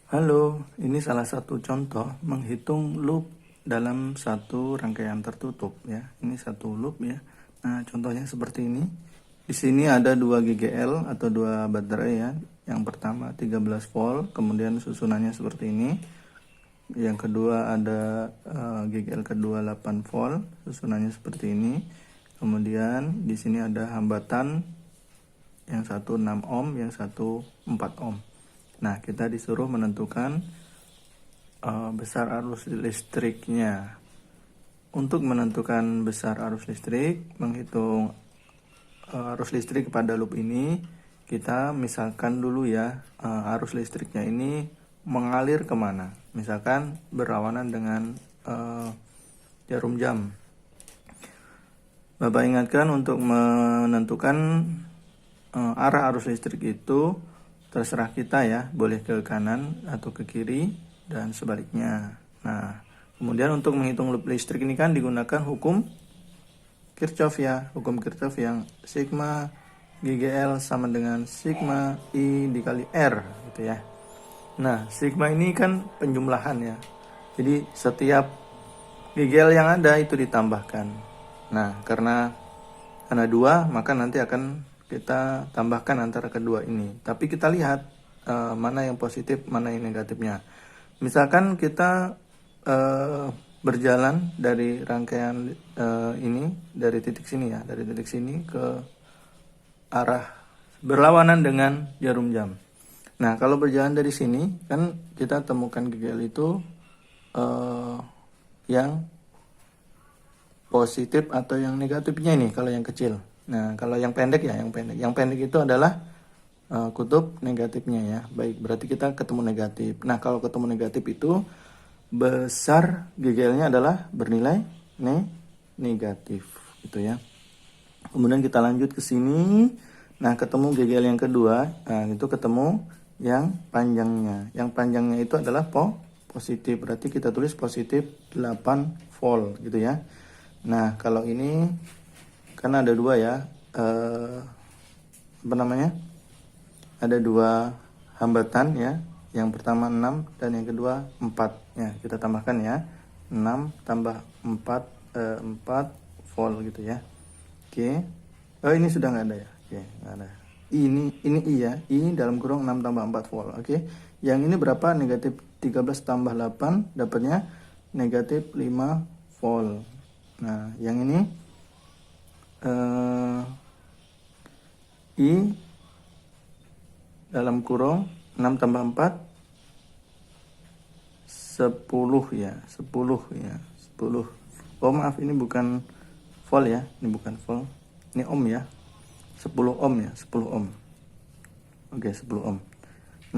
Halo, ini salah satu contoh menghitung loop dalam satu rangkaian tertutup ya. Ini satu loop ya. Nah, contohnya seperti ini. Di sini ada 2 GGL atau 2 baterai ya. Yang pertama 13 volt, kemudian susunannya seperti ini. Yang kedua ada GGL kedua 8 volt, susunannya seperti ini. Kemudian di sini ada hambatan yang satu 6 ohm, yang satu 4 ohm. Nah, kita disuruh menentukan besar arus listriknya. Untuk menentukan besar arus listrik, menghitung arus listrik pada loop ini, kita misalkan dulu ya, arus listriknya ini mengalir kemana. Misalkan berlawanan dengan jarum jam. Bapak ingatkan untuk menentukan arah arus listrik itu terserah kita ya, boleh ke kanan atau ke kiri dan sebaliknya. Nah, kemudian untuk menghitung loop listrik ini kan digunakan hukum Kirchhoff ya, hukum Kirchhoff yang sigma GGL sama dengan sigma I dikali R gitu ya. Nah, sigma ini kan penjumlahan ya. Jadi setiap GGL yang ada itu ditambahkan. Nah, karena 2, maka nanti akan kita tambahkan antara kedua ini. Tapi kita lihat mana yang positif, mana yang negatifnya. Misalkan kita berjalan dari rangkaian ini, dari titik sini ya, dari titik sini ke arah berlawanan dengan jarum jam. Nah, kalau berjalan dari sini, kan kita temukan GGL itu yang positif atau yang negatifnya ini, kalau yang kecil. Nah, kalau yang pendek ya, yang pendek itu adalah kutub negatifnya ya. Baik, berarti kita ketemu negatif. Nah, kalau ketemu negatif itu besar GGL-nya adalah bernilai negatif gitu ya. Kemudian kita lanjut ke sini. Nah, ketemu GGL yang kedua. Nah, itu ketemu yang panjangnya. Yang panjangnya itu adalah positif. Berarti kita tulis positif 8 volt gitu ya. Nah, kalau ini karena ada 2 ya, ada 2 hambatan ya. Yang pertama 6 dan yang kedua 4 ya. Kita tambahkan ya, 6 tambah 4 volt gitu ya. Oke. Oh, ini sudah nggak ada ya. Oke, nggak ada. Ini I ya, I dalam kurung 6 tambah 4 volt. Oke. Yang ini berapa? Negatif 13 tambah 8 dapatnya negatif 5 volt. Nah, yang ini I dalam kurung 6 tambah 4 10 ya, 10 ya, 10. Oh maaf, ini bukan volt ya, ini bukan volt, ini ohm ya, 10 ohm ya, 10 ohm. Oke, 10 ohm.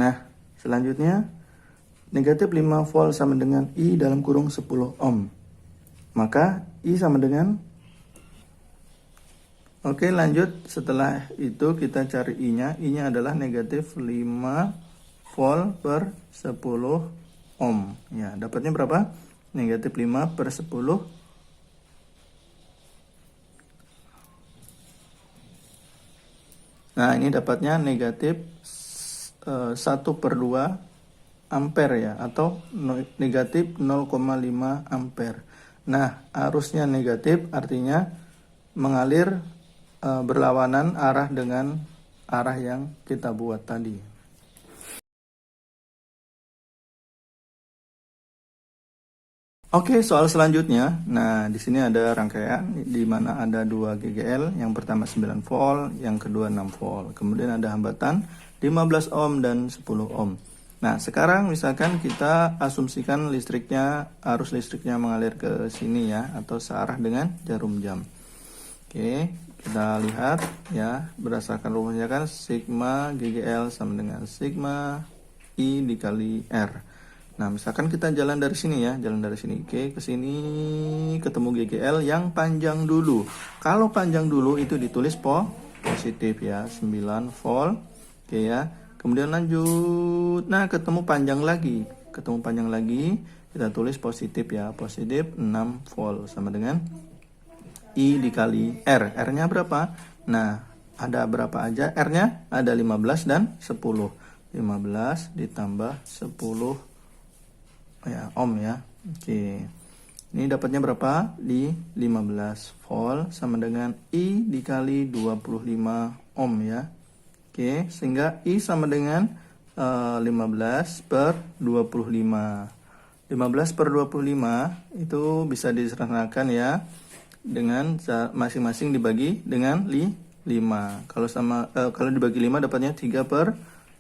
Nah, selanjutnya negatif 5 volt sama dengan I dalam kurung 10 ohm. Maka I sama dengan, oke, lanjut. Setelah itu kita cari I-nya. I-nya adalah negatif 5 volt per 10 ohm. Ya, dapatnya berapa? Negatif 5 per 10. Nah, ini dapatnya negatif 1/2 ampere ya, atau negatif 0,5 ampere. Nah, arusnya negatif artinya mengalir berlawanan arah dengan arah yang kita buat tadi. Oke, soal selanjutnya. Nah, di sini ada rangkaian di mana ada 2 GGL, yang pertama 9 volt, yang kedua 6 volt. Kemudian ada hambatan 15 ohm dan 10 ohm. Nah, sekarang misalkan kita asumsikan arus listriknya mengalir ke sini ya, atau searah dengan jarum jam. Oke, kita lihat ya, berdasarkan rumusnya kan sigma GGL sama dengan sigma I dikali R. Nah, misalkan kita jalan dari sini ya, jalan dari sini, oke, ke sini ketemu GGL yang panjang dulu. Kalau panjang dulu itu ditulis positif ya, 9 volt, oke ya. Kemudian lanjut, nah ketemu panjang lagi, kita tulis positif ya, positif 6 volt sama dengan I dikali R. R-nya berapa? Nah, ada berapa aja? R-nya ada 15 dan 10. 15 ditambah 10 ya, ohm ya. Oke. Ini dapatnya berapa? Di 15 volt sama dengan I dikali 25 ohm ya. Oke, sehingga I sama dengan 15 per 25. 15 per 25 itu bisa disederhanakan ya, dengan masing-masing dibagi dengan 5. Kalau dibagi 5 dapatnya 3 per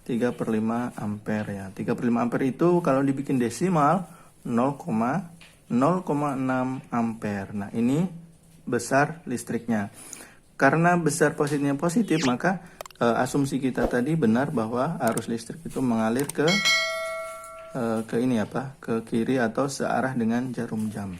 5 ampere ya. 3 per 5 ampere itu kalau dibikin desimal 0,6 ampere. Nah, ini besar listriknya. Karena besar positifnya positif, maka asumsi kita tadi benar bahwa arus listrik itu mengalir ke ini ke kiri atau searah dengan jarum jam.